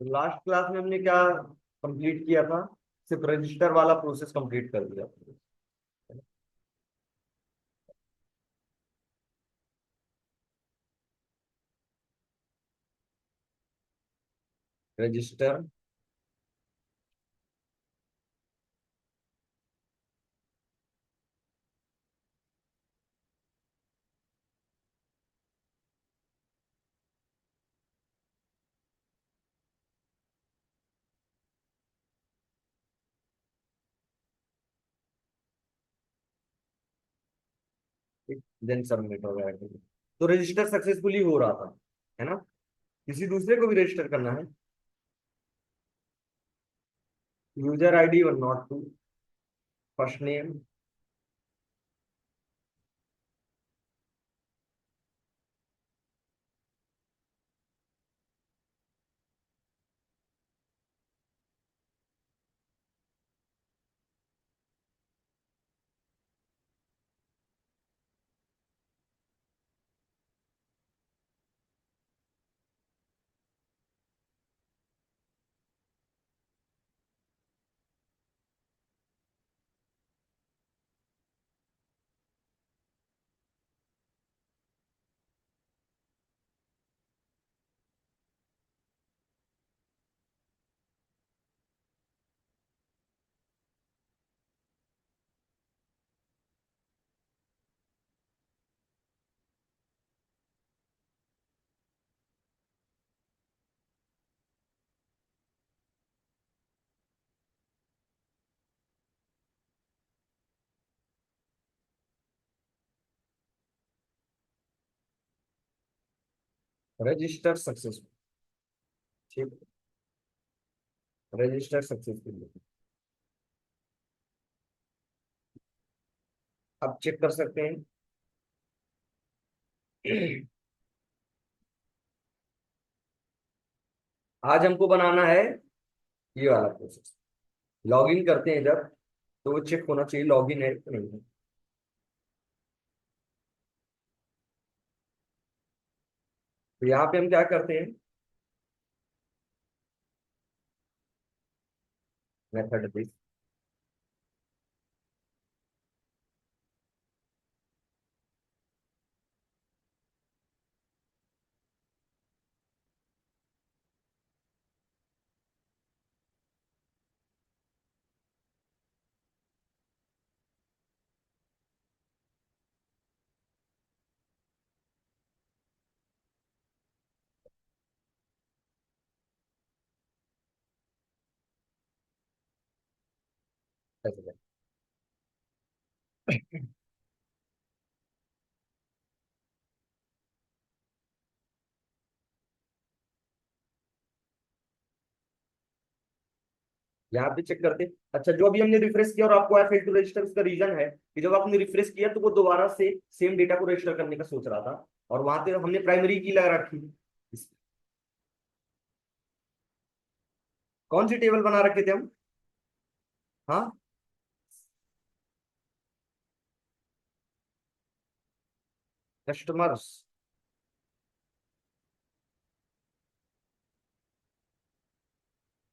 Last class में हमने क्या कंप्लीट किया था? सिर्फ रजिस्टर वाला प्रोसेस कंप्लीट कर दिया। रजिस्टर, देन सबमिट वगैरह के लिए। तो रजिस्टर सक्सेसफुली हो रहा था, है ना? किसी दूसरे को भी रजिस्टर करना है। यूजर आईडी और not to, first name. Register successful. ठीक, रजिस्टर सक्सेसफुल। अब चेक कर सकते हैं। आज हमको बनाना है ये वाला प्रोसेस। लॉगिन करते हैं जब, तो वो चेक होना चाहिए लॉगिन है कि नहीं है। तो यहाँ पे हम क्या करते हैं, मेथड दिस। यहाँ पे चेक करते हैं। अच्छा, जो अभी हमने रिफ्रेश किया और आपको आया फेल टू रजिस्टर, उसका रीजन है कि जब आपने रिफ्रेश किया तो वो दोबारा से सेम डेटा को रजिस्टर करने का सोच रहा था, और वहां पे हमने प्राइमरी की लगा रखी। कौन सी टेबल बना रखे थे हम? हाँ, कस्टमर्स।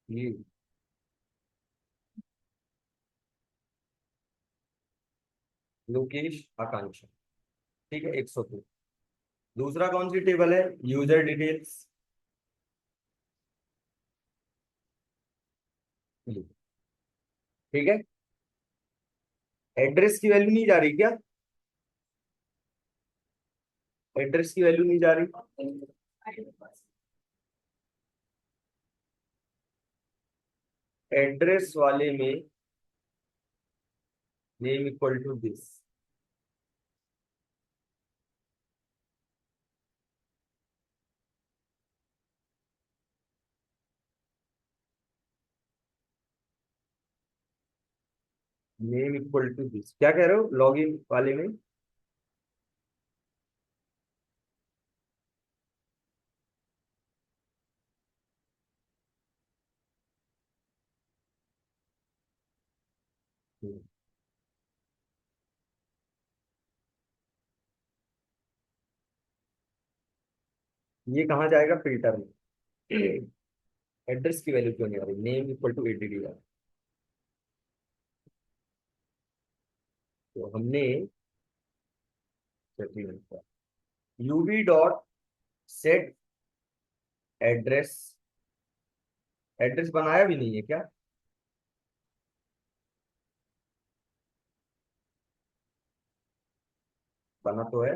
ये लोकेश, आकांक्षा। ठीक है, 102। दूसरा कौन सी टेबल है? User details. ठीक है। एड्रेस की वैल्यू नहीं जा रही क्या? एड्रेस की वैल्यू नहीं जा रही। एड्रेस वाले में name equal to this. Name equal to this, क्या कह रहे हो लॉगिन वाले में? ये कहाँ जाएगा? फिल्टर में। एड्रेस की वैल्यू क्यों नहीं आ रही, नेम इक्वल टू एडीडी है। तो हमने UV dot set address, address बनाया भी नहीं है क्या? बना तो है।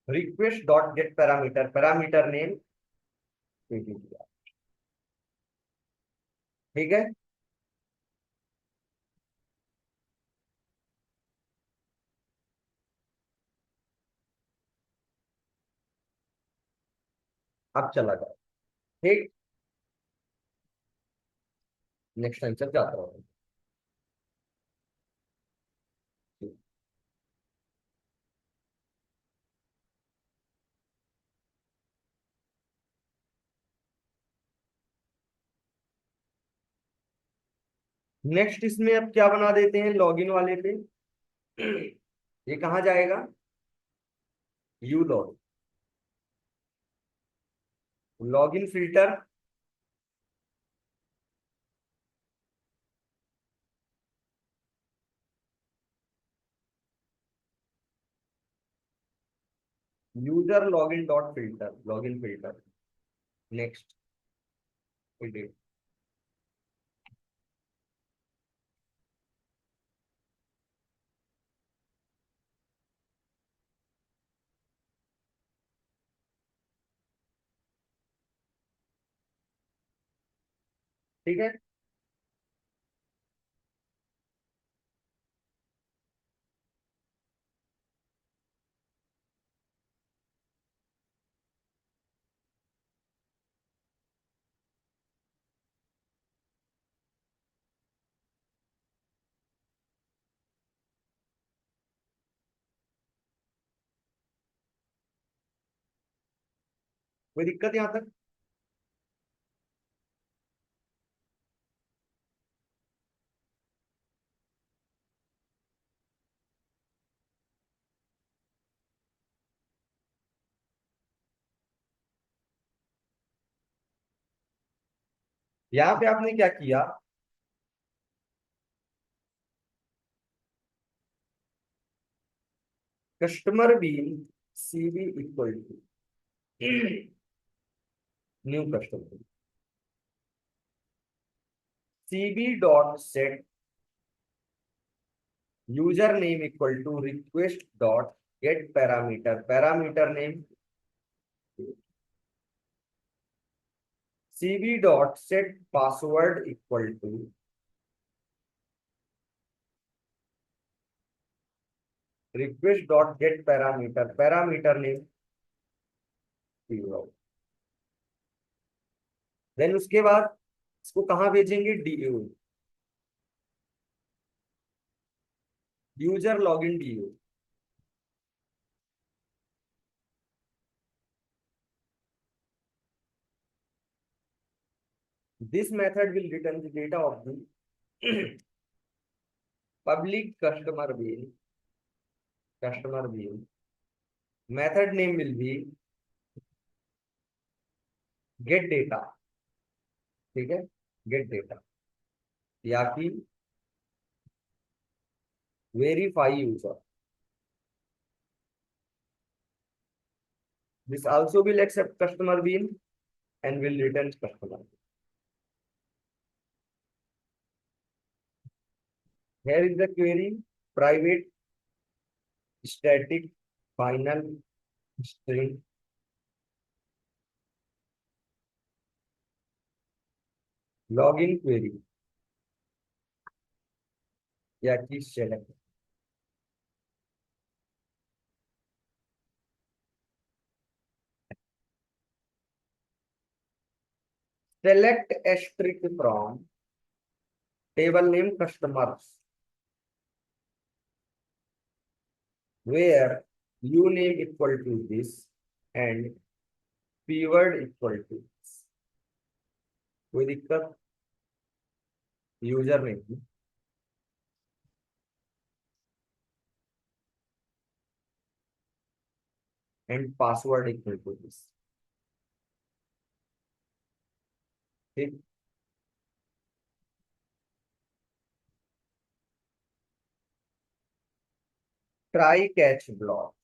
Request dot get parameter, parameter name ADD. ठीक है। अब चला जाए। ठीक, नेक्स्ट आंसर जाता हूँ। नेक्स्ट इसमें अब क्या बना देते हैं लॉगिन वाले पे, ये कहाँ जाएगा, you log, login filter, user login dot filter, login filter, next edit. ठीक है। कोई दिक्कत यहाँ तक? यहाँ पे आपने क्या किया, customer bean CB equal to new customer, CB dot set user name equal to request dot get parameter, parameter name CB dot set password equal to request dot get parameter, parameter name zero. Then उसके बाद इसको कहाँ भेजेंगे, DU, user login DU. This method will return the data of the public customer bean, method name will be get data. ठीक है, get data, या कि verify user, this also will accept customer bean and will return customer. Here is the query, private static final string login query या कि select asterisk from table name customers where u name equal to this and keyword equal to this। कोई दिक्कत, user name and password equal to this. ठीक, try catch block,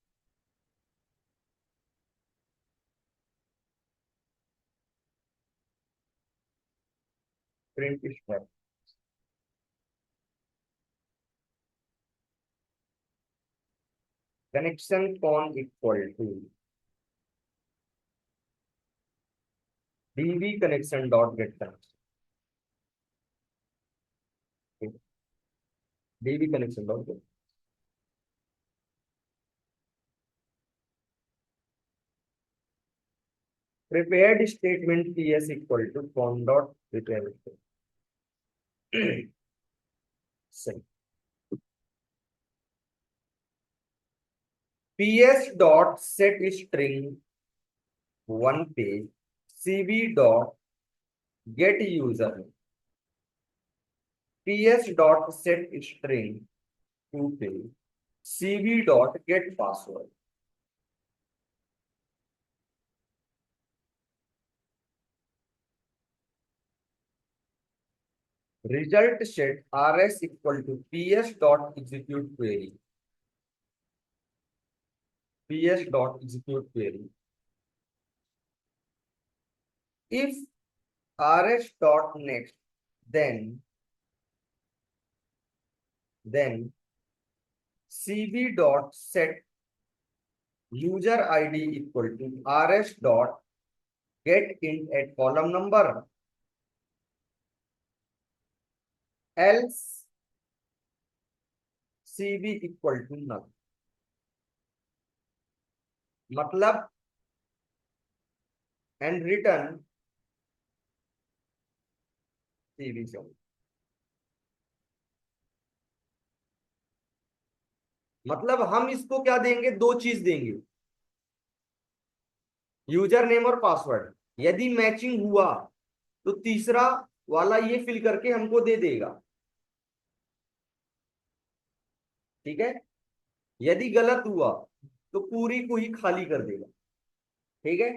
print step, connection con equal to DB connection dot get connection, DB connection dot get. Prepared statement PS equal to con dot prepare. सही। PS dot set string one page, CB dot get user, PS dot set string two page, CB dot get password. Result set rs equal to ps dot execute query, ps dot execute query, if rs dot next, then cb dot set user id equal to rs dot get int at column number, else cb equal to null। मतलब and return cb से। मतलब हम इसको क्या देंगे, दो चीज देंगे, यूजर नेम और पासवर्ड। यदि मैचिंग हुआ तो तीसरा वाला ये फिल करके हमको दे देगा, ठीक है। यदि गलत हुआ तो पूरी को ही खाली कर देगा, ठीक है।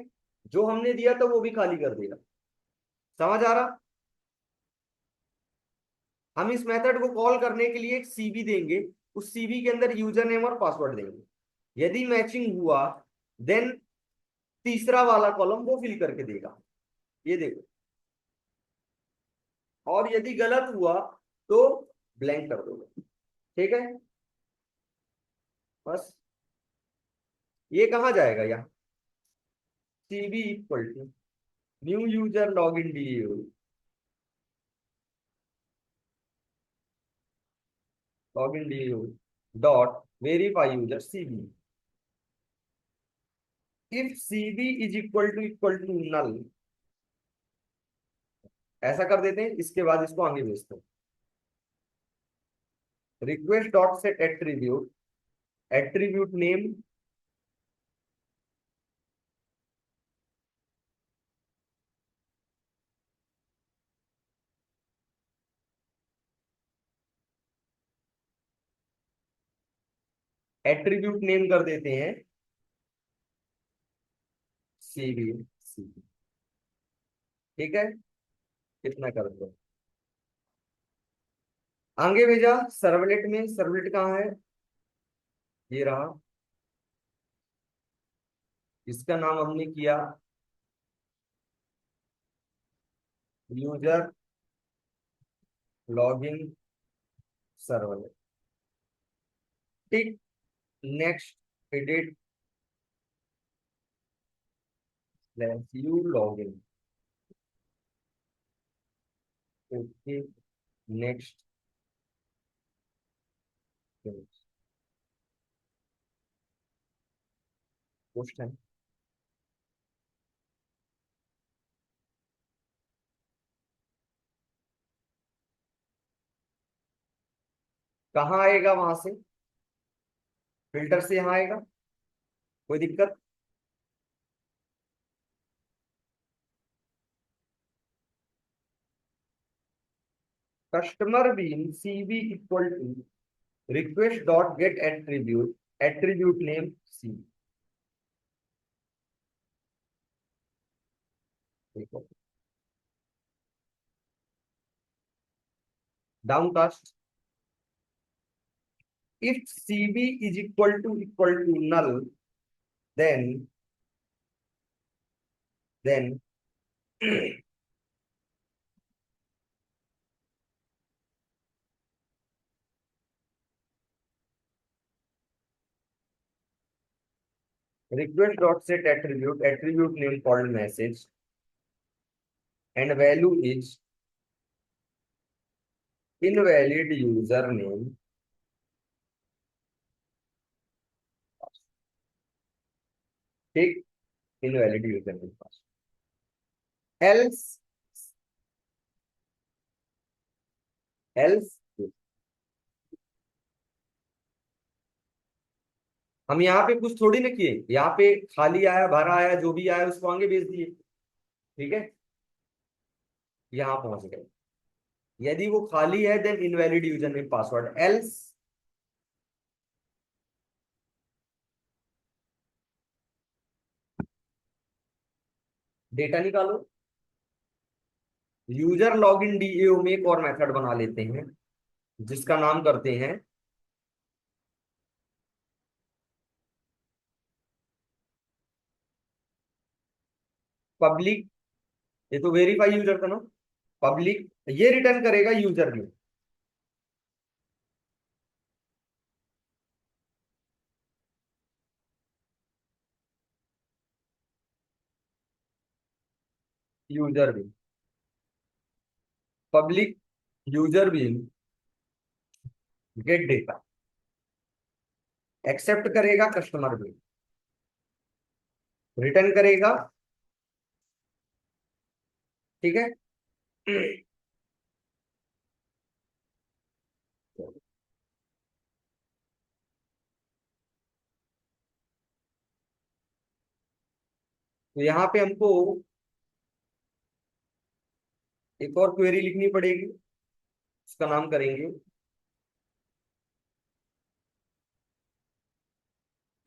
जो हमने दिया था वो भी खाली कर देगा। समझ आ रहा। हम इस मेथड को कॉल करने के लिए एक सीबी देंगे, उस सीबी के अंदर यूजर नेम और पासवर्ड देंगे। यदि मैचिंग हुआ देन तीसरा वाला कॉलम वो फिल करके देगा, ये देखो। और यदि गलत हुआ तो ब्लैंक कर दोगे, ठीक है। बस ये कहाँ जाएगा, यहाँ cb equal to new user log in DU, log in DU dot verify user cb, if cb is equal to null. ऐसा कर देते हैं, इसके बाद इसको आगे भेजते हैं। Request dot set attribute, attribute name attribute name कर देते हैं cb, ठीक है। कितना कर दो, आगे भेजा सर्वलेट में। सर्वलेट कहाँ है, ये रहा। इसका नाम हमने किया यूजर लॉगिन सर्वलेट, ठीक। Next edit you login, okay. Next, post है। कहाँ आएगा, वहां से फिल्टर से यहाँ आएगा, कोई दिक्कत। Customer bean cb equal to request dot get attribute, attribute name C. देखो, downcast, if CB is equal to null, then request dot set attribute name called message, and value is invalid username. Take invalid username pass. Else else, हम यहाँ पे कुछ थोड़ी ना किए, यहाँ पे खाली आया, भरा आया, जो भी आया उसको आगे भेज दिए। ठीक है, यहाँ पहुंच गए। यदि वो खाली है then invalid user name password. Else data निकालो। यूजर लॉगिन डीएओ में एक और मेथड बना लेते हैं जिसका नाम करते हैं पब्लिक। ये तो वेरीफाई यूजर था ना। पब्लिक, ये रिटर्न करेगा user name. User name public, user name get data, accept करेगा कस्टमर नेम, रिटर्न करेगा। ठीक है। तो यहाँ पे हमको एक और क्वेरी लिखनी पड़ेगी, उसका नाम करेंगे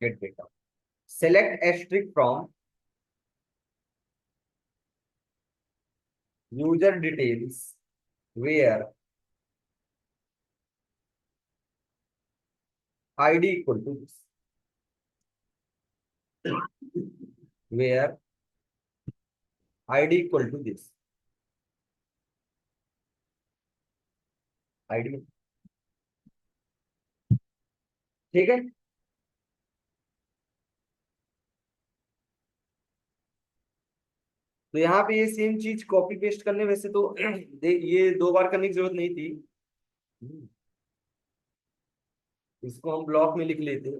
get data. Select asterisk from user details where id equal to this, where id equal to this id। ठीक है। तो यहाँ पे ये सेम चीज कॉपी पेस्ट करने, वैसे तो ये 2 बार करने की जरूरत नहीं थी। इसको हम ब्लॉक में लिख लेते।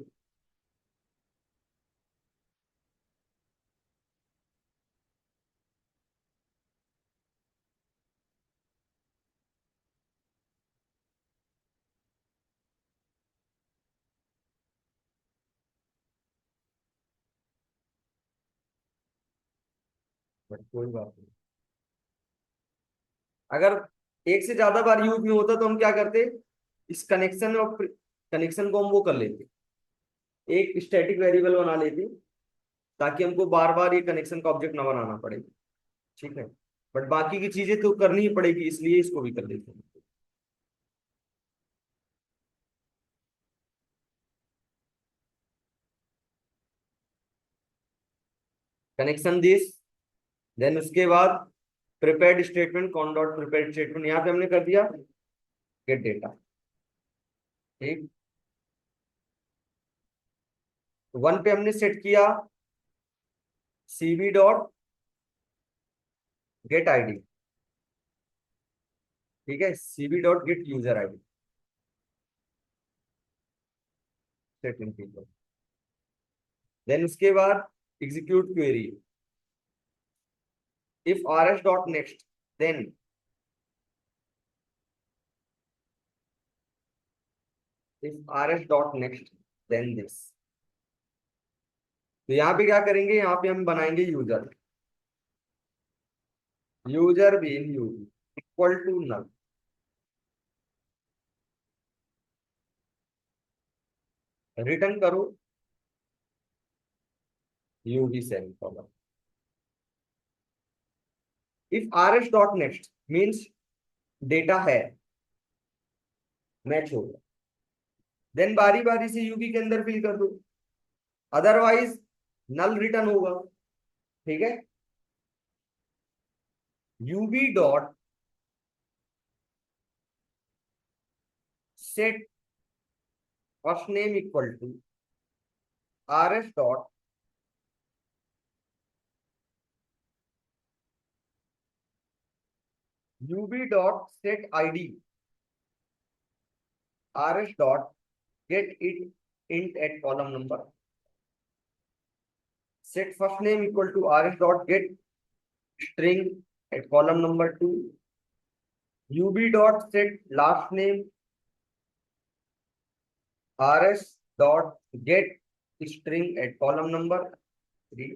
बट कोई बात नहीं, अगर एक से ज्यादा बार यूज में होता तो हम क्या करते, इस कनेक्शन और कनेक्शन को हम वो कर लेते, एक स्टैटिक वेरिएबल बना लेते, ताकि हमको बार बार ये कनेक्शन का ऑब्जेक्ट ना बनाना पड़े। ठीक है, बट बाकी की चीजें तो करनी ही पड़ेगी, इसलिए इसको भी कर लेते हैं। कनेक्शन दिस, देन उसके बाद prepared statement, cone dot prepared statement, यहाँ पे हमने कर दिया गेट डेटा। ठीक, 1 पे हमने सेट किया सीबी डॉट गेट आईडी। ठीक है, CB dot get user ID set. Then उसके बाद execute query, if R S dot next, then if R S dot next then this. तो यहाँ पे क्या करेंगे, यहाँ पे हम बनाएंगे user, user bean U equal to null, return करो यू भी semicolon. If R S dot next means data है, मैच होगा, देन बारी बारी से यूबी के अंदर फिल कर दो, अदरवाइज नल रिटर्न होगा। ठीक है, UB dot set first name equal to R S dot UB dot set ID R S dot get it int at column number, set first name equal to rs dot get string at column number 2, ub dot set last name rs dot get string at column number 3,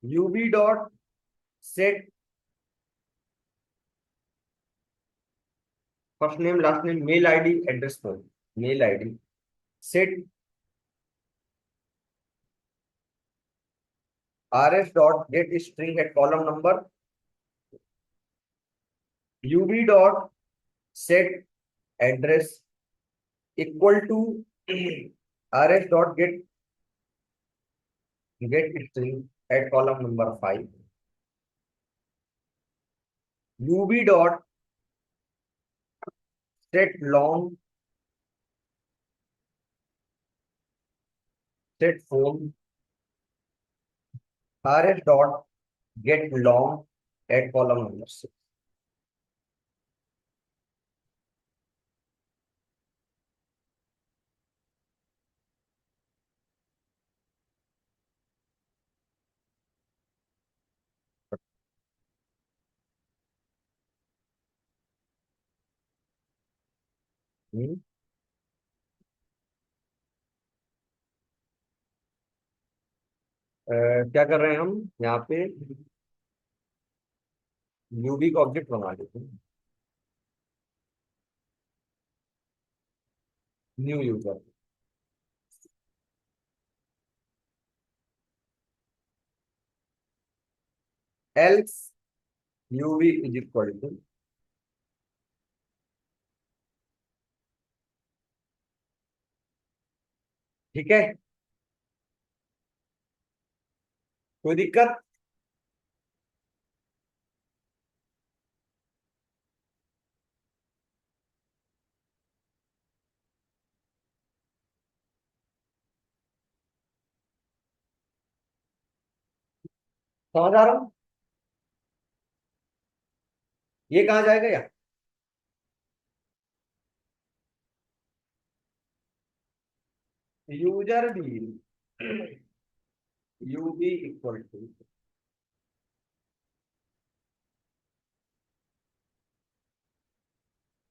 ub dot set first name last name mail id address for mail id, set rs dot get string at column number, ub dot set address equal to rs dot get string at column number 5, ub dot set long set phone rs dot get long at column number 6. क्या कर रहे हैं हम यहाँ पे, UV का object बना देते हैं, new user, else UV is equal to, ठीक है, कोई दिक्कत। समझ आ रहा हूँ, ये कहाँ जाएगा यार, यूजर भी यूबी इक्वल टू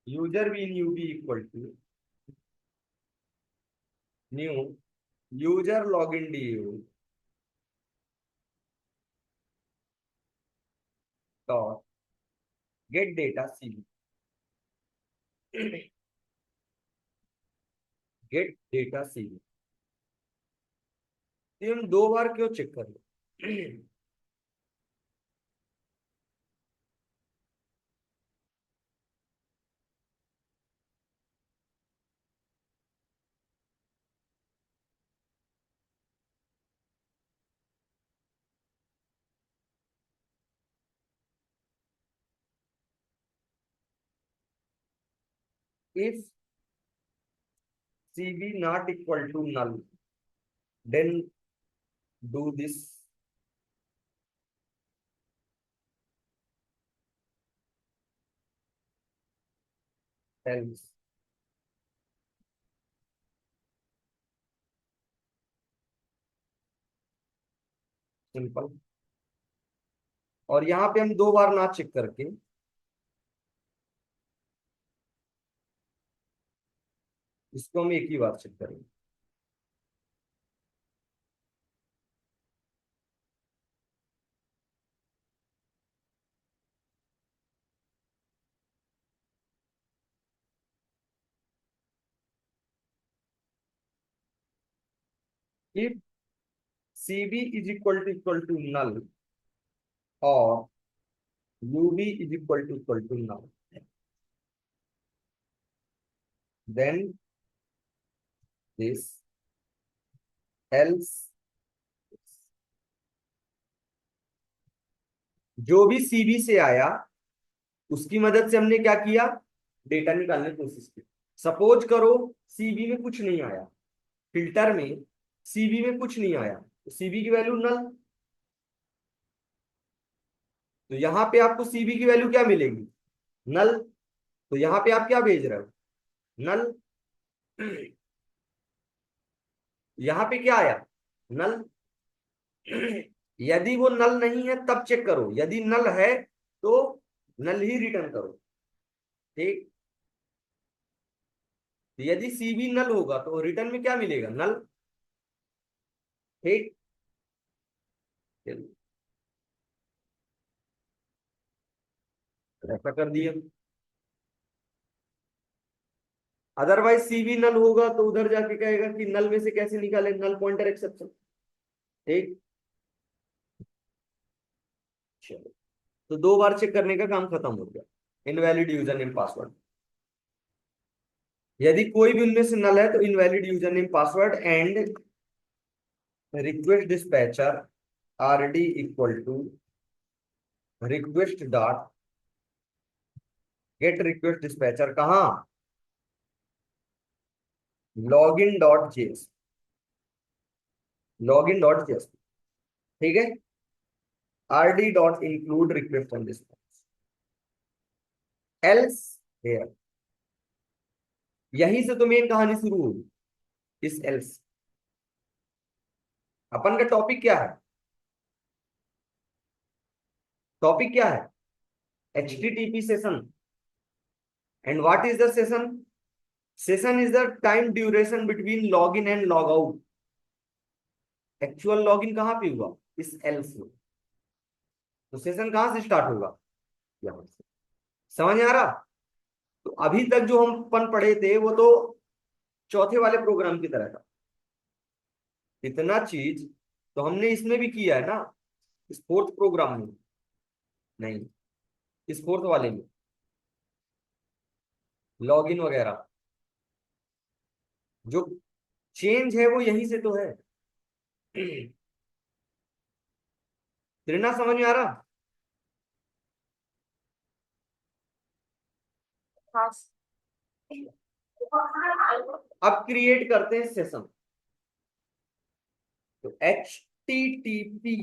यूजर भी UB equal to new user log in D U dot get data C, get data C, ये हम दो बार क्यों चेक कर रहे if cb not equal to null then do this else, simple. और यहाँ पे हम दो बार ना चेक करके इसको हम एक ही बार चेक करेंगे, if cb is equal to null or UB is equal to now, then this else, जो भी सीबी से आया उसकी मदद से हमने क्या किया, डेटा निकालने की कोशिश की। सपोज करो सीबी में कुछ नहीं आया, फिल्टर में सीबी में कुछ नहीं आया, तो सीबी की वैल्यू नल। तो यहां पे आपको सीबी की वैल्यू क्या मिलेगी, नल। तो यहां पे आप क्या भेज रहे हो, नल। यहां पे क्या आया, नल। यदि वो नल नहीं है तब चेक करो, यदि नल है तो नल ही रिटर्न करो। ठीक, तो यदि सीबी नल होगा तो रिटर्न में क्या मिलेगा, नल। ठीक, चलिए, ऐसा कर दिया। अदरवाइज सीबी नल होगा तो उधर जाके कहेगा कि नल में से कैसे निकाले, नल पॉइंटर एक्सेप्शन। ठीक, चलो, तो दो बार चेक करने का काम खत्म हो गया। इनवैलिड यूजर नेम पासवर्ड, यदि कोई भी उनमें से नल है तो invalid user name password and request dispatcher RD equal to request dot get request dispatcher कहाँ, login dot JS, login dot JS. ठीक है, RD dot include request and dispatch else here. यहीं से तो मेन कहानी शुरू होगी, इस एल्स। अपन का टॉपिक क्या है, टॉपिक क्या है, HTTP session. And what is the session, session is the time duration between log in and log out. Actual log in कहां पे हुआ, इस एल्स में। तो सेशन कहां से स्टार्ट होगा, यहां से। समझ में आ रहा। तो अभी तक जो हम अपन पढ़े थे वो तो चौथे वाले प्रोग्राम की तरह था। इतना चीज तो हमने इसमें भी किया है ना, इस फोर्थ प्रोग्राम में। नहीं, इस फोर्थ वाले में लॉगिन वगैरह जो चेंज है वो यहीं से तो है। त्रिना समझ में आ रहा। हाँ। अब क्रिएट करते हैं सेशन। तो HTTP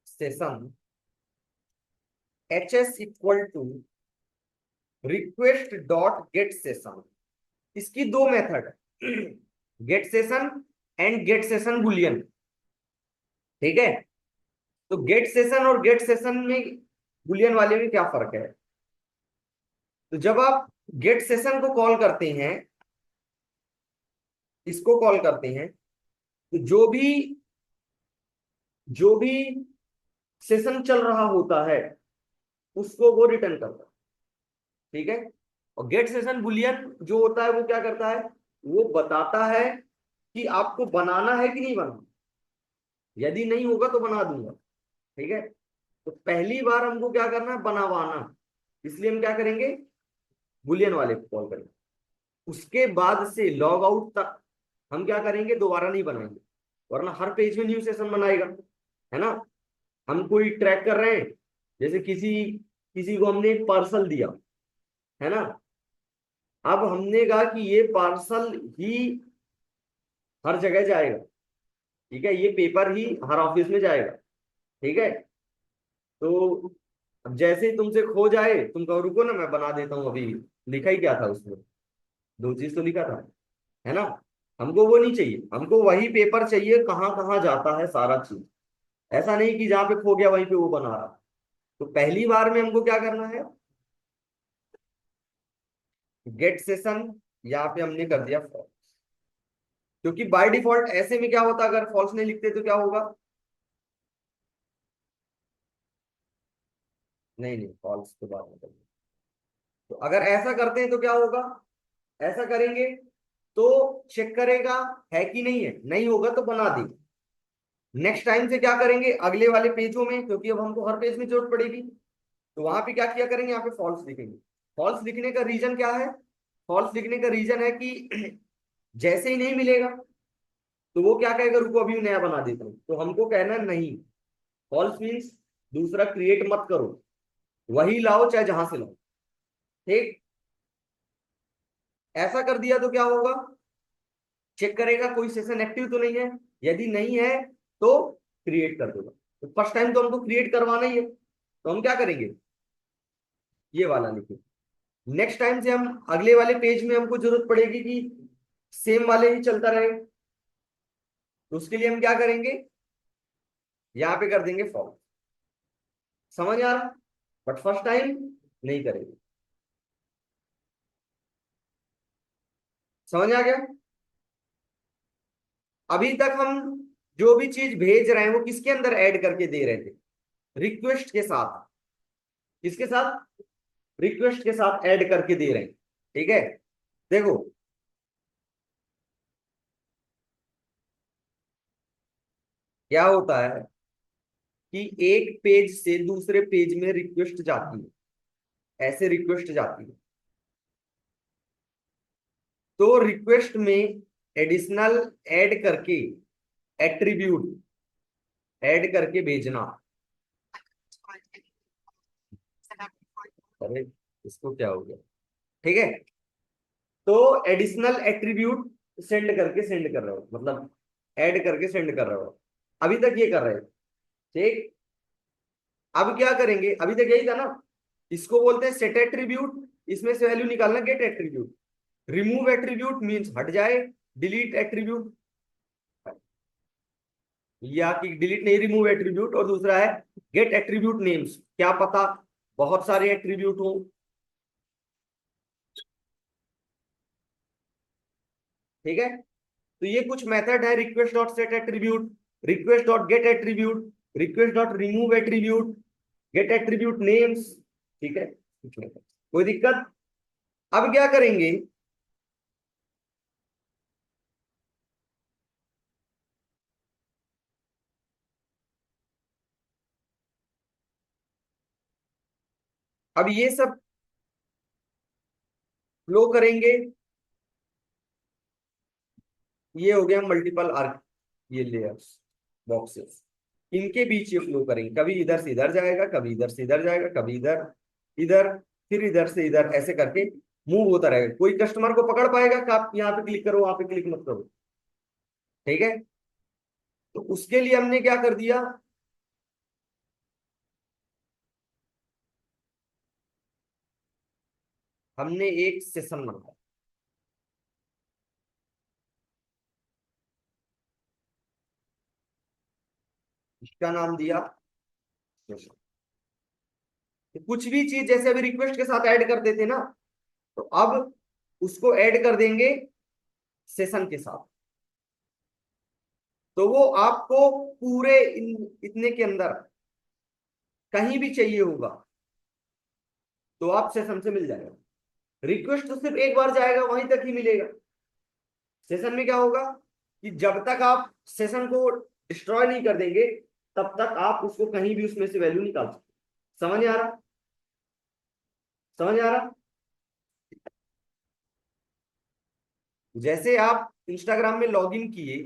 session HS equal to request dot get session. इसकी दो मेथड है, get session and get session boolean. ठीक है, तो गेट सेशन और गेट सेशन में बुलियन वाले में क्या फर्क है। तो जब आप गेट सेशन को कॉल करते हैं, इसको कॉल करते हैं, तो जो भी सेशन चल रहा होता है उसको वो रिटर्न करता है। ठीक है, और गेट सेशन बुलियन जो होता है वो क्या करता है, वो बताता है कि आपको बनाना है कि नहीं बनाना, यदि नहीं होगा तो बना दूंगा। ठीक है, तो पहली बार हमको क्या करना है, बनवाना। इसलिए हम क्या करेंगे, बुलियन वाले को कॉल करेंगे। उसके बाद से लॉग आउट तक हम क्या करेंगे, दोबारा नहीं बनाएंगे, वरना हर पेज में न्यू सेशन बनाएगा, है ना। हम कोई ट्रैक कर रहे हैं, जैसे किसी किसी को हमने एक पार्सल दिया, है ना। अब हमने कहा कि ये पार्सल ही हर जगह जाएगा। ठीक है, ये पेपर ही हर ऑफिस में जाएगा। ठीक है, तो अब जैसे ही तुमसे खो जाए तुम कहो रुको ना मैं बना देता हूँ अभी। लिखा ही क्या था उसमें, दो चीज तो लिखा था, है ना। हमको वो नहीं चाहिए, हमको वही पेपर चाहिए कहाँ कहाँ जाता है सारा चीज। ऐसा नहीं कि जहाँ पे खो गया वहीं पे वो बना रहा। तो पहली बार में हमको क्या करना है, गेट सेशन यहाँ पे हमने कर दिया फॉल्स। क्योंकि बाय डिफॉल्ट ऐसे में क्या होता, अगर फॉल्स नहीं लिखते तो क्या होगा, नहीं नहीं फॉल्स तो बात नहीं करनी। तो अगर ऐसा करते हैं तो क्या होगा, ऐसा करेंगे तो चेक करेगा है कि नहीं है, नहीं होगा तो बना देगा। नेक्स्ट टाइम से क्या करेंगे, अगले वाले पेजों में, क्योंकि अब हमको हर पेज में जरूरत पड़ेगी, तो वहां पे क्या किया करेंगे, यहाँ पे फॉल्स लिखेंगे। फॉल्स लिखने का रीजन क्या है, फॉल्स लिखने का रीजन है कि जैसे ही नहीं मिलेगा तो वो क्या कहेगा, रुको अभी नया बना देता हूँ, तो हमको कहना नहीं, फॉल्स मीन्स दूसरा क्रिएट मत करो, वही लाओ चाहे जहां से लाओ। ठीक, ऐसा कर दिया तो क्या होगा, चेक करेगा कोई सेशन एक्टिव तो नहीं है, यदि नहीं है तो क्रिएट कर देगा। तो फर्स्ट टाइम तो हमको क्रिएट करवाना ही है, तो हम क्या करेंगे, ये वाला लिखें। नेक्स्ट टाइम से हम अगले वाले पेज में हमको जरूरत पड़ेगी कि सेम वाले ही चलता रहे, तो उसके लिए हम क्या करेंगे, यहां पे कर देंगे फॉल्स। समझ आ रहा, बट फर्स्ट टाइम नहीं करेंगे। समझ आ गया। अभी तक हम जो भी चीज भेज रहे हैं वो किसके अंदर ऐड करके दे रहे थे, रिक्वेस्ट के साथ, किसके साथ, रिक्वेस्ट के साथ ऐड करके दे रहे हैं। ठीक है, देखो क्या होता है कि एक पेज से दूसरे पेज में रिक्वेस्ट जाती है, ऐसे रिक्वेस्ट जाती है, तो रिक्वेस्ट में एडिशनल ऐड करके, एट्रीब्यूट ऐड करके भेजना। अरे इसको क्या हो गया, ठीक है, तो एडिशनल एट्रीब्यूट सेंड कर रहे हो, मतलब ऐड करके सेंड कर रहे हो, अभी तक ये कर रहे हो। ठीक, अब क्या करेंगे, अभी तक यही था ना, इसको बोलते हैं सेट एट्रीब्यूट, इसमें से वैल्यू निकालना get attribute. Remove attribute means हट जाए, डिलीट एट्रीब्यूट, या कि डिलीट नहीं, रिमूव एट्रीब्यूट। और दूसरा है गेट एट्रीब्यूट नेम्स, क्या पता बहुत सारे एट्रीब्यूट हो। ठीक है, तो ये कुछ मेथड है, request dot set attribute, request dot get attribute, request dot remove attribute, get attribute names. ठीक है, कोई दिक्कत। अब क्या करेंगे, अब ये सब फ्लो करेंगे, ये हो गया मल्टीपल आर्क, ये लेयर्स, बॉक्सेस, इनके बीच ये फ्लो करेंगे, कभी इधर से इधर जाएगा, कभी इधर से इधर जाएगा, कभी इधर इधर, फिर इधर से इधर, ऐसे करके मूव होता रहेगा। कोई कस्टमर को पकड़ पाएगा कि आप यहाँ पे क्लिक करो, वहां पे क्लिक मत करो। ठीक है, तो उसके लिए हमने क्या कर दिया, हमने एक सेशन बनाया, इसका नाम दिया सेशन। तो कुछ भी चीज जैसे अभी रिक्वेस्ट के साथ ऐड करते थे ना, तो अब उसको ऐड कर देंगे सेशन के साथ, तो वो आपको पूरे इतने के अंदर कहीं भी चाहिए होगा तो आप सेशन से मिल जाएगा। रिक्वेस्ट तो सिर्फ एक बार जाएगा, वहीं तक ही मिलेगा। सेशन में क्या होगा कि जब तक आप सेशन को डिस्ट्रॉय नहीं कर देंगे, तब तक आप उसको कहीं भी उसमें से वैल्यू निकाल सकते। समझ आ रहा, समझ आ रहा। जैसे आप इंस्टाग्राम में लॉगिन किए,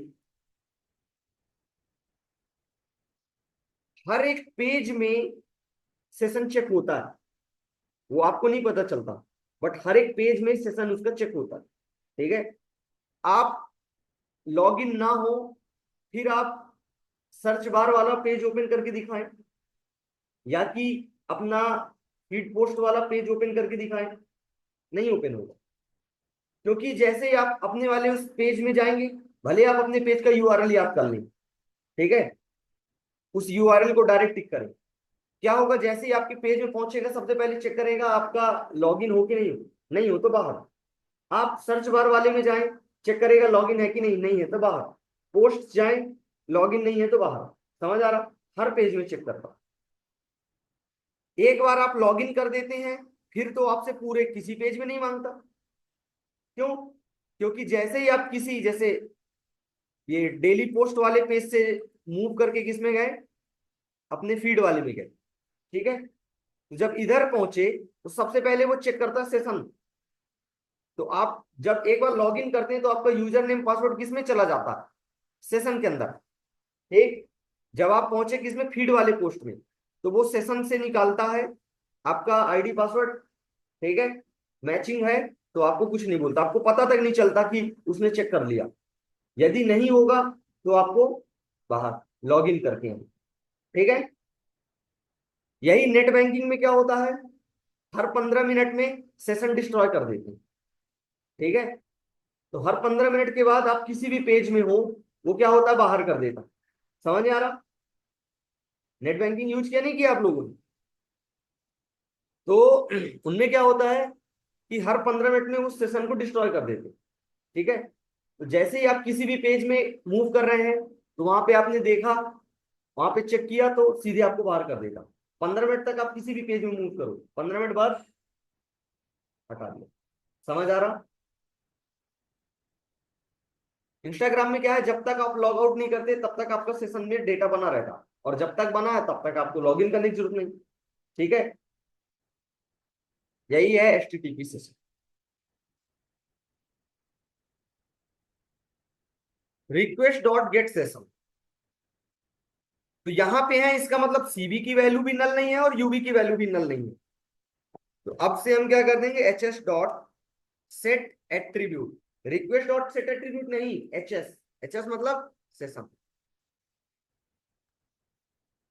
हर एक पेज में सेशन चेक होता है, वो आपको नहीं पता चलता, बट हर एक पेज में सेशन उसका चेक होता है। ठीक है, आप लॉगिन ना हो, फिर आप सर्च बार वाला पेज ओपन करके दिखाएं, या कि अपना फीड पोस्ट वाला पेज ओपन करके दिखाएं, नहीं ओपन होगा। क्योंकि जैसे ही आप अपने वाले उस पेज में जाएंगे, भले आप अपने पेज का यूआरएल याद कर लें, ठीक है, उस यूआरएल को डायरेक्ट टिक करें, क्या होगा, जैसे ही आपके पेज में पहुंचेगा सबसे पहले चेक करेगा आपका लॉगिन हो कि नहीं हो, नहीं हो तो बाहर। आप सर्च बार वाले में जाएं, चेक करेगा लॉगिन है कि नहीं, नहीं है तो बाहर। पोस्ट जाएं, लॉगिन नहीं है तो बाहर। समझ आ रहा, हर पेज में चेक करता। एक बार आप लॉगिन कर देते हैं, फिर तो आपसे पूरे किसी पेज में नहीं मांगता। क्यों, क्योंकि जैसे ही आप किसी, जैसे ये डेली पोस्ट वाले पेज से मूव करके किस में गए, अपने फीड वाले में गए। ठीक है, तो जब इधर पहुंचे तो सबसे पहले वो चेक करता है सेशन। तो आप जब एक बार लॉग इन करते हैं तो आपका यूजर नेम पासवर्ड किस में चला जाता है, सेशन के अंदर। ठीक, जब आप पहुंचे किसमें, फीड वाले पोस्ट में, तो वो सेशन से निकालता है आपका आईडी पासवर्ड। ठीक है, मैचिंग है तो आपको कुछ नहीं बोलता, आपको पता तक नहीं चलता कि उसने चेक कर लिया। यदि नहीं होगा तो आपको बाहर लॉग इन करके हैं। ठीक है, यही नेट बैंकिंग में क्या होता है, हर 15 मिनट में सेशन डिस्ट्रॉय कर देते हैं। ठीक है, तो हर 15 मिनट के बाद आप किसी भी पेज में हो, वो क्या होता है, बाहर कर देता। समझ नहीं आ रहा, नेट बैंकिंग यूज किया नहीं किया आप लोगों ने? तो उनमें क्या होता है कि हर 15 मिनट में उस सेशन को डिस्ट्रॉय कर देते। ठीक है, तो जैसे ही आप किसी भी पेज में मूव कर रहे हैं तो वहां पे आपने देखा, वहां पे चेक किया तो सीधे आपको बाहर कर देगा। 15 मिनट तक आप किसी भी पेज में मूव करो, 15 मिनट बाद हटा दिया। समझ आ रहा? इंस्टाग्राम में क्या है, जब तक आप लॉग आउट नहीं करते तब तक आपका सेशन में डेटा बना रहता, और जब तक बना है तब तक आपको लॉग इन करने की जरूरत नहीं। ठीक है, यही है HTTP session. Request dot get session, तो यहां पे है, इसका मतलब सीबी की वैल्यू भी नल नहीं है और यूबी की वैल्यू भी नल नहीं है। तो अब से हम क्या कर देंगे, H S dot set attribute, request dot set attribute नहीं, एच एस मतलब session,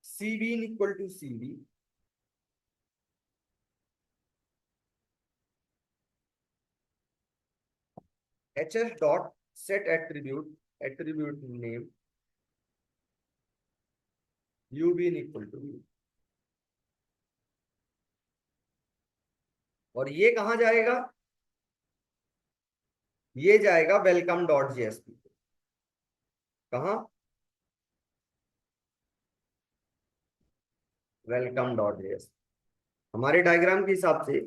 CB equal to CB H S dot set attribute, attribute name UB equal to U. और ये कहां जाएगा, ये जाएगा वेलकम डॉट जेएसपी। कहां, वेलकम डॉट जेएसपी, हमारे डायग्राम के हिसाब से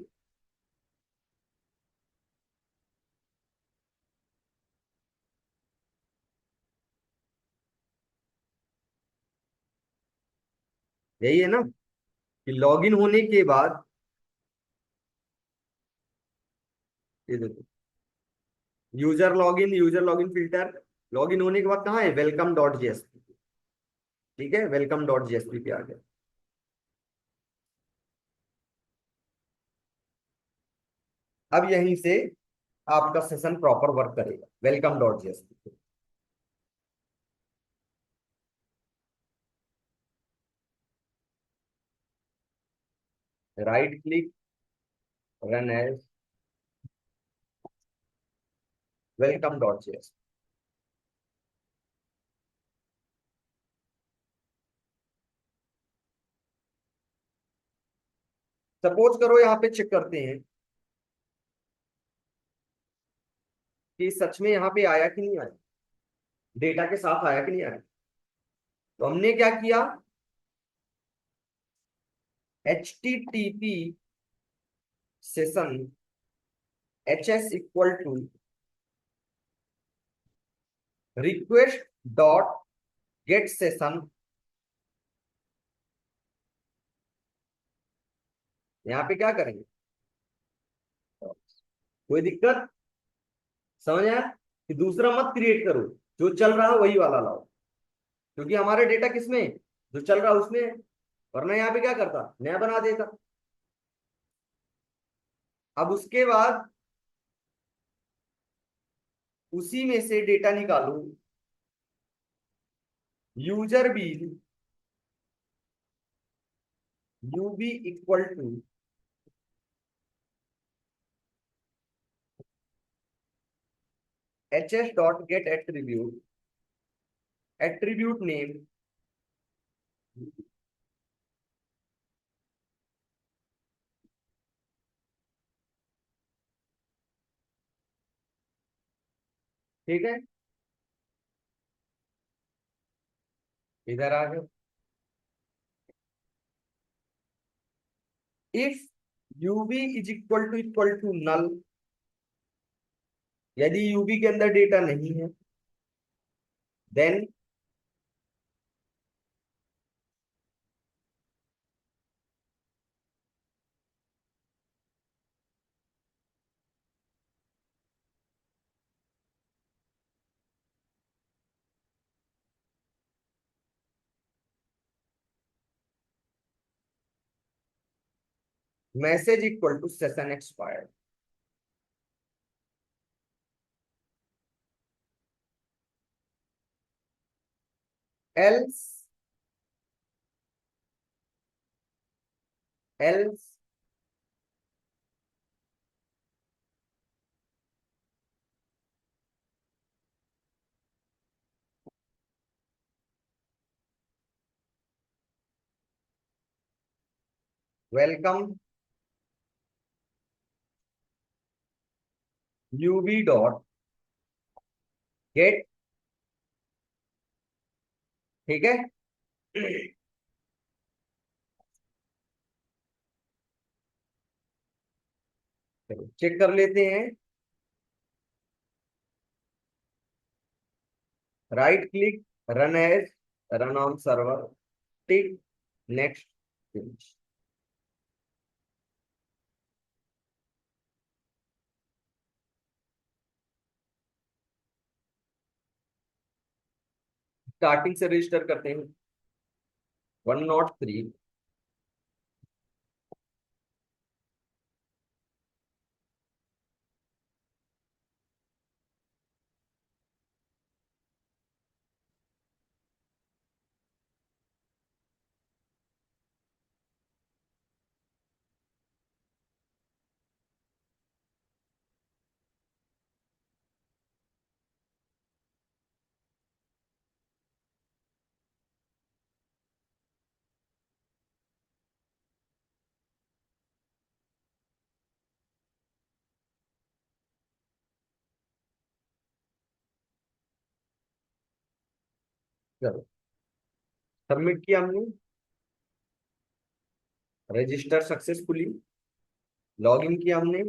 यही है ना, कि लॉगिन होने के बाद, ये देखो, यूजर लॉगिन फिल्टर, लॉगिन होने के बाद कहाँ है, वेलकम डॉट जेएसपी। ठीक है, वेलकम डॉट जेएसपी पे आ गया। अब यहीं से आपका सेशन प्रॉपर वर्क करेगा, welcome dot JSP. Right click, run as welcome dot JSP. Suppose करो यहाँ पे चेक करते हैं कि सच में यहाँ पे आया कि नहीं आया, डेटा के साथ आया कि नहीं आया। तो हमने क्या किया, HTTP session HS equal to request dot get session, यहाँ पे क्या करेंगे, कोई दिक्कत, समझ आया, कि दूसरा मत क्रिएट करो, जो चल रहा है वही वाला लाओ, क्योंकि हमारा डेटा किसमें, जो चल रहा है उसमें है। वरना यहाँ पे क्या करता, नया बना देता। अब उसके बाद उसी में से डेटा निकालो, user bean UB equal to HS dot get attribute, attribute name, ठीक है, इधर आ गए। If UB is equal to null, यदि यूबी के अंदर डेटा नहीं है, then message equal to session expired. Else else welcome UV dot get. ठीक है। चेक कर लेते हैं। Right click, run as, run on server, tick, next, finish. Starting से रजिस्टर करते हैं। 103। चलो, सबमिट किया हमने। Register successfully. लॉग इन किया हमने।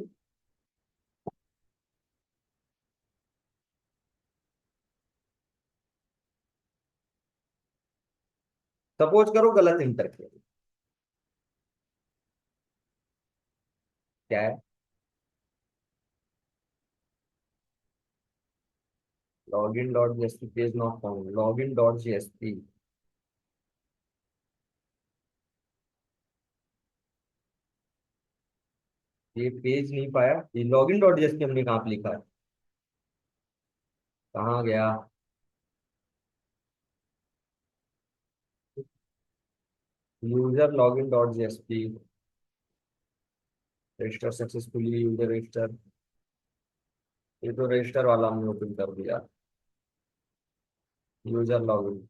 सपोज करो गलत इंटर किया। क्या है? Login dot JSP page not found, login dot JSP. ये पेज नहीं पाया। ये लॉगिन डॉट जेएसपी हमने कहाँ पे लिखा है? कहाँ गया? User login dot JSP, register successfully, user register. ये तो रजिस्टर वाला हमने ओपन कर दिया। यूजर लॉगिन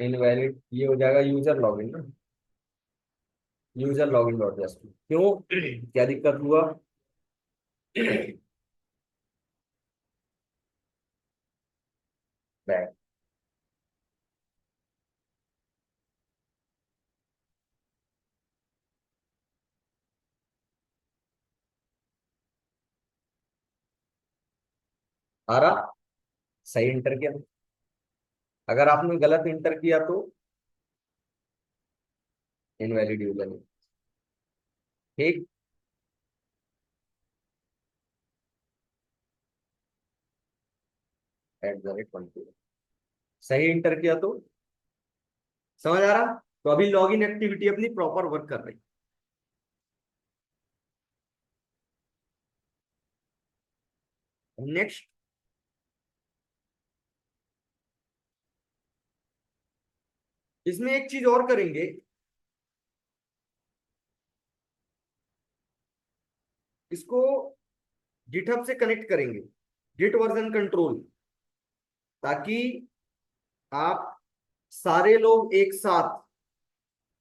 इनवैलिड, ये हो जाएगा यूजर लॉगिन ना। यूजर लॉगिन डॉट जेएसपी क्यों? क्या दिक्कत हुआ? बैक। आ रहा? सही इंटर किया। अगर आपने गलत इंटर किया तो इनवैलिड यूजर। ठीक। @20। सही इंटर किया तो समझ आ रहा? तो अभी लॉगिन एक्टिविटी अपनी प्रॉपर वर्क कर रही। नेक्स्ट, इसमें एक चीज और करेंगे। इसको गिटहब से कनेक्ट करेंगे, गिट वर्जन कंट्रोल, ताकि आप सारे लोग एक साथ,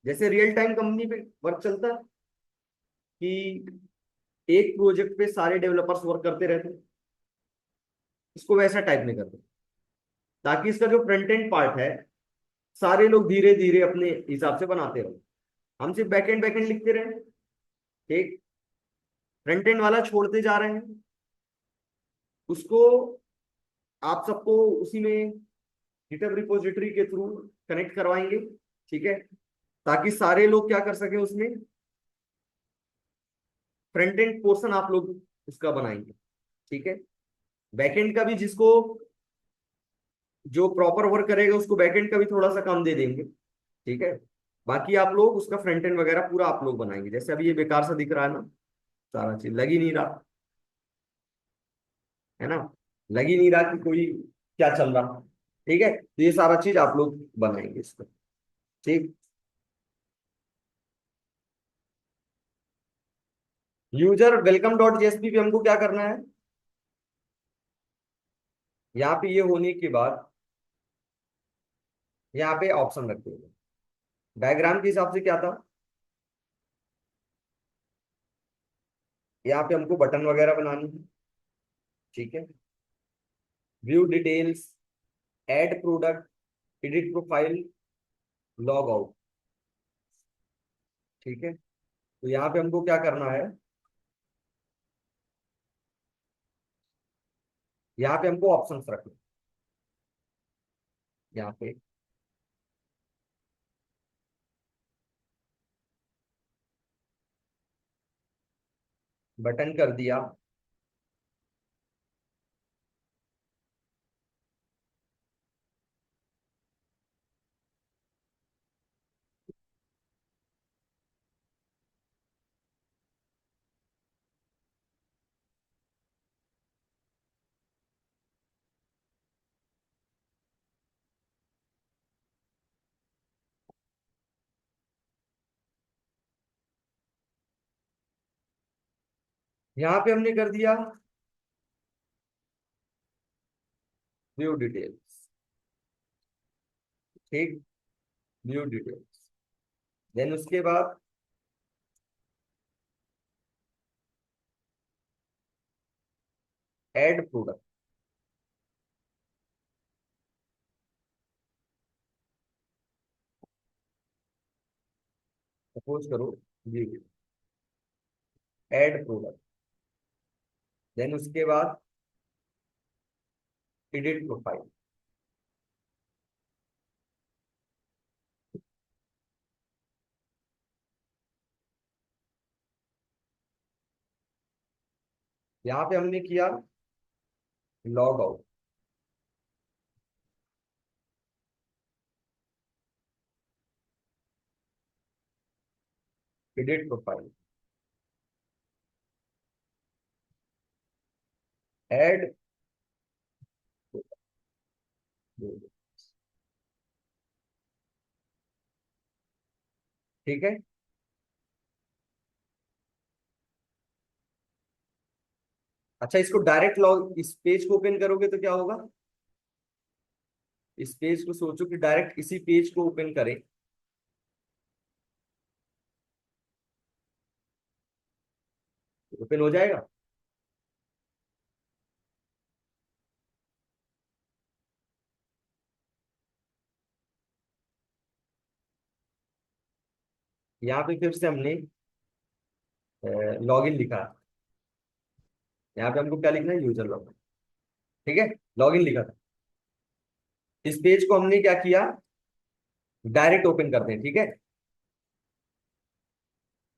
जैसे रियल टाइम कंपनी पे वर्क चलता है कि एक प्रोजेक्ट पे सारे डेवलपर्स वर्क करते रहते हैं, इसको वैसा टाइप में करते हैं, ताकि इसका जो फ्रंट एंड पार्ट है सारे लोग धीरे धीरे अपने हिसाब से बनाते रहो। हम सिर्फ बैक एंड लिखते रहे। ठीक। फ्रंट एंड वाला छोड़ते जा रहे हैं उसको। आप सबको उसी में गिटहब रिपोजिटरी के थ्रू कनेक्ट करवाएंगे। ठीक है। ताकि सारे लोग क्या कर सके उसमें, फ्रंट एंड पोर्शन आप लोग उसका बनाएंगे। ठीक है। बैकएंड का भी जिसको जो प्रॉपर वर्क करेगा उसको बैकएंड का भी थोड़ा सा काम दे देंगे, ठीक है। बाकी आप लोग उसका फ्रंट एंड वगैरह पूरा आप लोग बनाएंगे। जैसे अभी ये बेकार सा दिख रहा है ना, सारा चीज लग ही नहीं रहा, है ना, लग ही नहीं रहा कि कोई क्या चल रहा, ठीक है। तो ये सारा चीज आप लोग बनाएंगे इसको, ठीक। यूजर वेलकम डॉट जेएसपी पे हमको क्या करना है, यहाँ पे ये होने के बाद यहाँ पे ऑप्शन रख देंगे। डायग्राम के हिसाब से क्या था, यहाँ पे हमको बटन वगैरह बनानी है, ठीक है। View details, add product, edit profile, log out, ठीक है। तो यहाँ पे हमको क्या करना है, यहाँ पे हमको ऑप्शंस रखना, यहाँ पे बटन कर दिया। यहाँ पे हमने कर दिया व्यू डिटेल्स, ठीक, व्यू डिटेल्स। देन उसके बाद ऐड प्रोडक्ट, सपोज करो व्यू, ऐड प्रोडक्ट। देन उसके बाद एडिट प्रोफाइल, यहाँ पे हमने किया log out, edit profile, add, ठीक है। अच्छा, इसको डायरेक्ट लॉग, इस पेज को ओपन करोगे तो क्या होगा, इस पेज को सोचो कि डायरेक्ट इसी पेज को ओपन करें, ओपन हो जाएगा। यहाँ पे फिर से हमने लॉगिन लिखा, यहाँ पे हमको क्या लिखना है, यूजर लॉगिन, ठीक है। लॉगिन लिखा था, इस पेज को हमने क्या किया, डायरेक्ट ओपन करते हैं, ठीक है।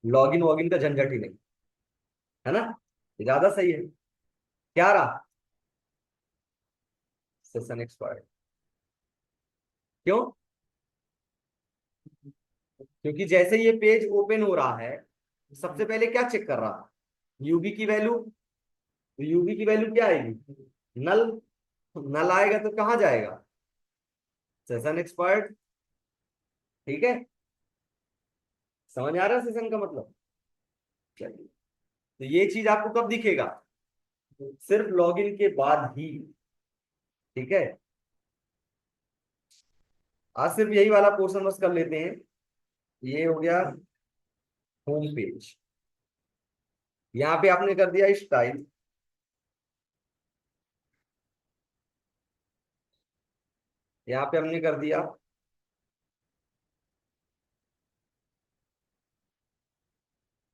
लॉगिन वॉगिन का झंझट ही नहीं, है ना, ये ज्यादा सही है। क्या रहा, सेशन एक्सपायर्ड, क्यों, क्योंकि जैसे ये पेज ओपन हो रहा है, सबसे पहले क्या चेक कर रहा है, यूबी की वैल्यू। तो यूबी की वैल्यू क्या आएगी, नल, नल आएगा तो कहाँ जाएगा, सेशन एक्सपायर्ड, ठीक है। समझ आ रहा है सेशन का मतलब, चलिए। तो ये चीज आपको कब दिखेगा, सिर्फ लॉगिन के बाद ही, ठीक है। आज सिर्फ यही वाला पोर्शन बस कर लेते हैं। ये हो गया होम पेज, यहाँ पे आपने कर दिया स्टाइल, यहाँ पे हमने कर दिया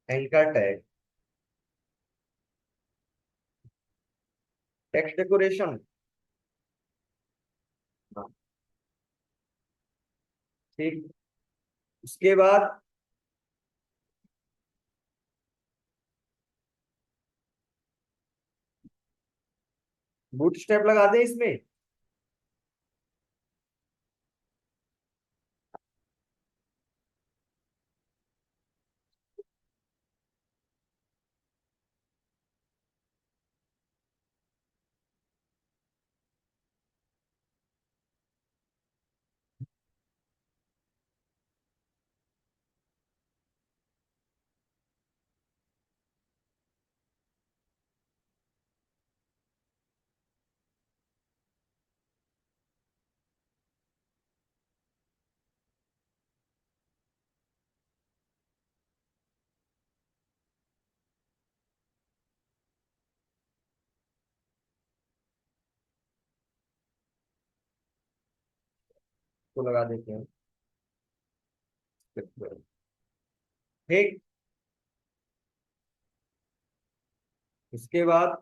एंकर टैग, टेक्स्ट डेकोरेशन, हाँ, ठीक। उसके बाद बूट स्टेप लगा दें इसमें, इसको लगा देते हैं। ठीक। इसके बाद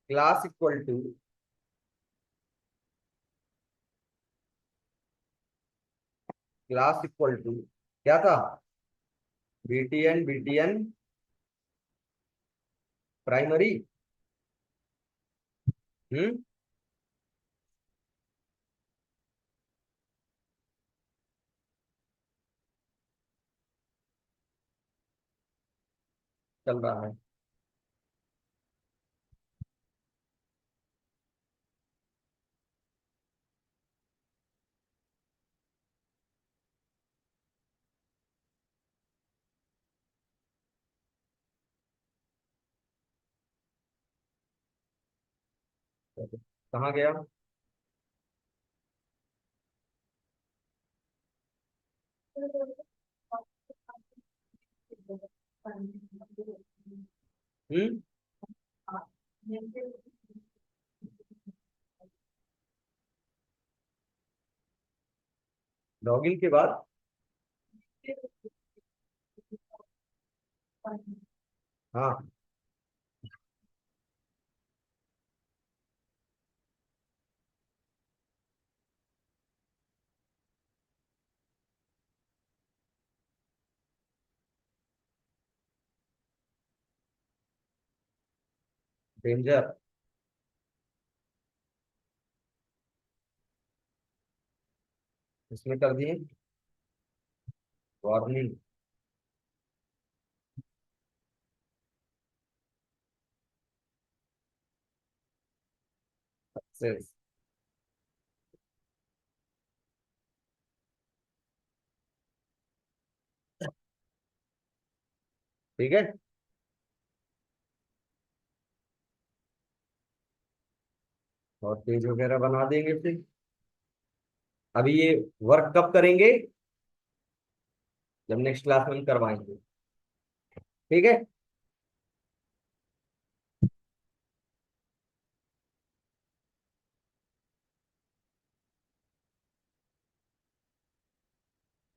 class equal to, class equal to क्या था, बीटीएन प्राइमरी। हम्म। चल रहा है। कहाँ गया। हम्म। लॉगिन के बाद। हाँ। डेंजर। इसमें कर दिए वार्निंग सक्सेस। ठीक है। और पेज वगैरह बना देंगे फिर। अभी ये वर्क कब करेंगे, जब नेक्स्ट क्लास में हम करवाएंगे। ठीक है।